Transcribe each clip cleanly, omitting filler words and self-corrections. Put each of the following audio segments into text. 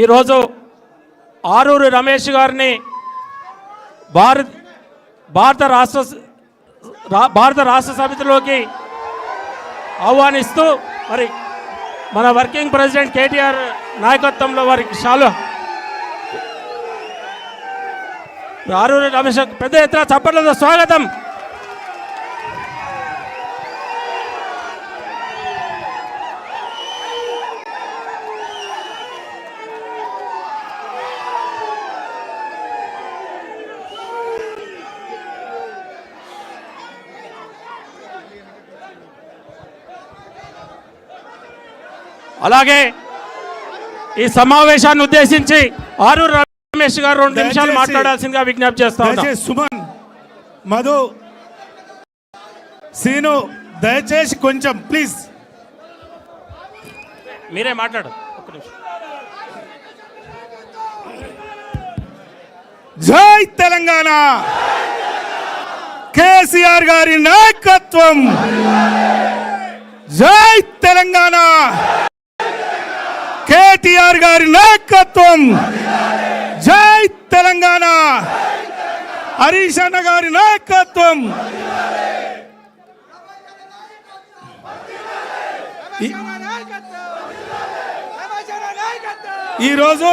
ఈరోజు ఆరూరి రమేష్ గారిని భారత రాష్ట్ర సమితిలోకి ఆహ్వానిస్తూ మరి మన వర్కింగ్ ప్రెసిడెంట్ కేటీఆర్ నాయకత్వంలో వారికి ఆరూరి రమేష్ పెద్ద ఎత్తున చప్పట్లతో స్వాగతం. అలాగే ఈ సమావేశాన్ని ఉద్దేశించి ఆరూరి రమేష్ గారు 2 నిమిషాలు మాట్లాడాల్సిందిగా విజ్ఞప్తి చేస్తాను. సుమన్, మధు, సీను దయచేసి కొంచెం ప్లీజ్ మీరే మాట్లాడు. ఒక్క నిమిషం. జై తెలంగాణ, కేసీఆర్ గారి నాయకత్వం. జై తెలంగాణ, కేటీఆర్ గారి నాయకత్వం. జై తెలంగాణ, హరీష్ అన్న గారి నాయకత్వం. ఈరోజు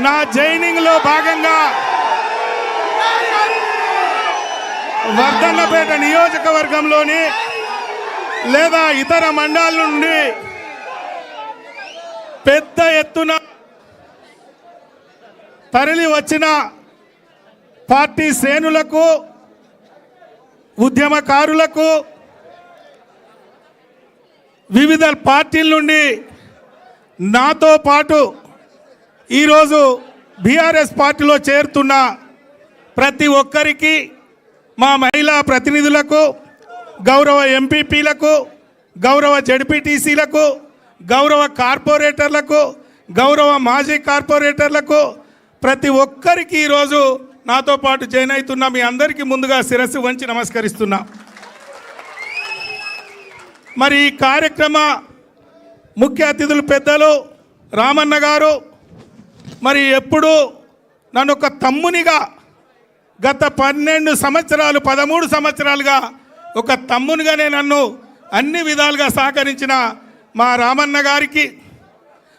నా జైనింగ్ లో భాగంగా వర్ధన్నపేట నియోజకవర్గంలోని లేదా ఇతర మండలాల నుండి పెద్ద ఎత్తున తరలి వచ్చిన పార్టీ శ్రేణులకు, ఉద్యమకారులకు, వివిధ పార్టీల నుండి నాతో పాటు ఈరోజు బీఆర్ఎస్ పార్టీలో చేరుతున్న ప్రతి ఒక్కరికి, మా మహిళా ప్రతినిధులకు, గౌరవ ఎంపీపీలకు, గౌరవ జడ్పీటీసీలకు, గౌరవ కార్పొరేటర్లకు, గౌరవ మాజీ కార్పొరేటర్లకు, ప్రతి ఒక్కరికి ఈరోజు నాతో పాటు జాయిన్ అవుతున్న మీ అందరికీ ముందుగా శిరస్సు వంచి నమస్కరిస్తున్నా. మరి ఈ కార్యక్రమ ముఖ్య అతిథులు పెద్దలు రామన్న గారు మరి ఎప్పుడు నన్ను ఒక తమ్మునిగా గత 13 సంవత్సరాలుగా ఒక తమ్మునిగానే నన్ను అన్ని విధాలుగా సహకరించిన మా రామన్న గారికి,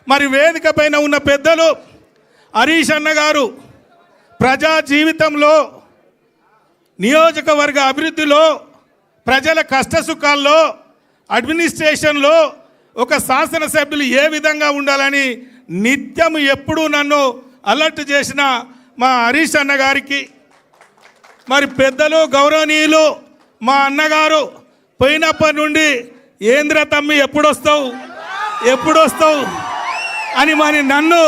మరి వేదిక పైన ఉన్న పెద్దలు హరీష్ అన్న గారు ప్రజా జీవితంలో, నియోజకవర్గ అభివృద్ధిలో, ప్రజల కష్టసుఖాల్లో, అడ్మినిస్ట్రేషన్లో ఒక శాసనసభ్యులు ఏ విధంగా ఉండాలని నిత్యం ఎప్పుడూ నన్ను అలర్ట్ చేసిన మా హరీష్ అన్న గారికి, మరి పెద్దలు గౌరవనీయులు మా అన్నగారు పోయినప్పటి నుండి ఏంద్ర తమ్మి ఎప్పుడొస్తావు అని మరి నన్ను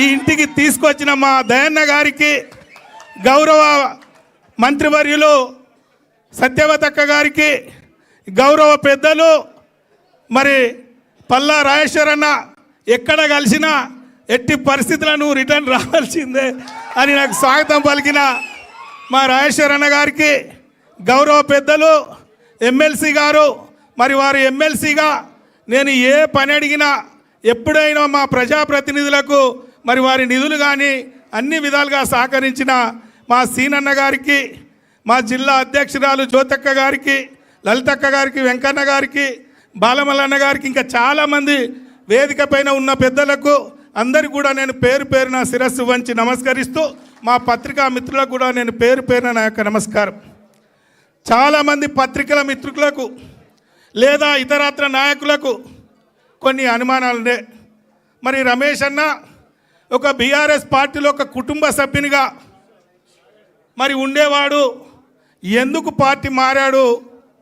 ఈ ఇంటికి తీసుకొచ్చిన మా దయన్న గారికి, గౌరవ మంత్రివర్యులు సత్యవతక్క గారికి, గౌరవ పెద్దలు మరి పల్లా రాజేశ్వరన్న ఎక్కడ కలిసినా ఎట్టి పరిస్థితులను రిటర్న్ రావాల్సిందే అని నాకు స్వాగతం పలికిన మా రాజేశ్వరన్న గారికి, గౌరవ పెద్దలు ఎమ్మెల్సీ గారు, మరి వారు ఎమ్మెల్సీగా నేను ఏ పని అడిగినా ఎప్పుడైనా మా ప్రజాప్రతినిధులకు మరి వారి నిధులు కానీ అన్ని విధాలుగా సహకరించిన మా సీనన్న గారికి, మా జిల్లా అధ్యక్షురాలు జ్యోతక్క గారికి, లలితక్క గారికి, వెంకన్న గారికి, బాలమల్లన్న గారికి, ఇంకా చాలామంది వేదిక పైన ఉన్న పెద్దలకు అందరికీ కూడా నేను పేరు పేరున శిరస్సు వంచి నమస్కరిస్తూ, మా పత్రికా మిత్రులకు కూడా నేను పేరు పేరున నా యొక్క నమస్కారం. చాలామంది పత్రికల మిత్రులకు లేదా ఇతరత్ర నాయకులకు కొన్ని అనుమానాలుండే. మరి రమేష్ అన్న ఒక బీఆర్ఎస్ పార్టీలో ఒక కుటుంబ సభ్యునిగా మరి ఉండేవాడు, ఎందుకు పార్టీ మారాడు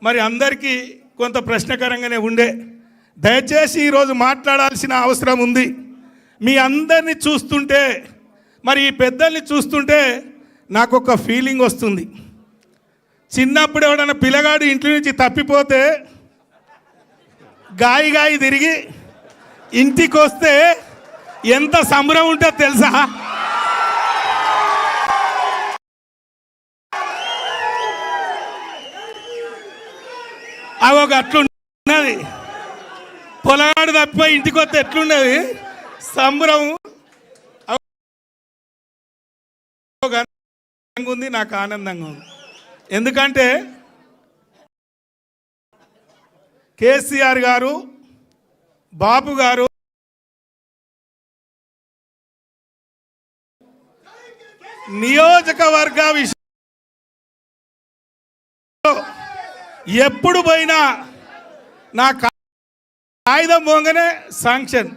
మరి అందరికీ కొంత ప్రశ్నకరంగానే ఉండే. దయచేసి ఈరోజు మాట్లాడాల్సిన అవసరం ఉంది. మీ అందరినీ చూస్తుంటే, మరి ఈ పెద్దల్ని చూస్తుంటే నాకు ఒక ఫీలింగ్ వస్తుంది. చిన్నప్పుడు ఎవడన్నా పిల్లగాడు ఇంటి నుంచి తప్పిపోతే గాయి తిరిగి ఇంటికి వస్తే ఎంత సంబరం ఉంటుందో తెలుసా? అవి ఒక అట్లుండే ఉన్నది పొలాడు తప్ప ఇంటికి వస్తే ఎట్లున్నది సంబరం ఉంది, నాకు ఆనందంగా ఉంది. ఎందుకంటే కేసీఆర్ గారు, బాబు గారు నియోజకవర్గ విషయంలో ఎప్పుడు పోయినా నా కాగితం పోగానే శాంక్షన్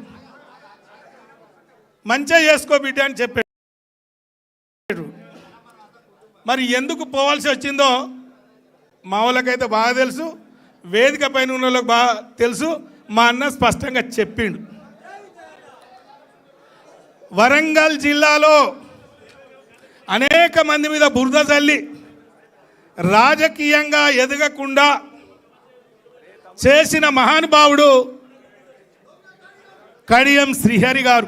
మంచిగా చేసుకో బిడ్డ అని చెప్పాడు. మరి ఎందుకు పోవాల్సి వచ్చిందో మా వాళ్ళకైతే బాగా తెలుసు, వేదిక పైన ఉన్న వాళ్ళకి బాగా తెలుసు. మా అన్న స్పష్టంగా చెప్పిండు. వరంగల్ జిల్లాలో అనేక మంది మీద బురద చల్లి రాజకీయంగా ఎదగకుండా చేసిన మహానుభావుడు కడియం శ్రీహరి గారు.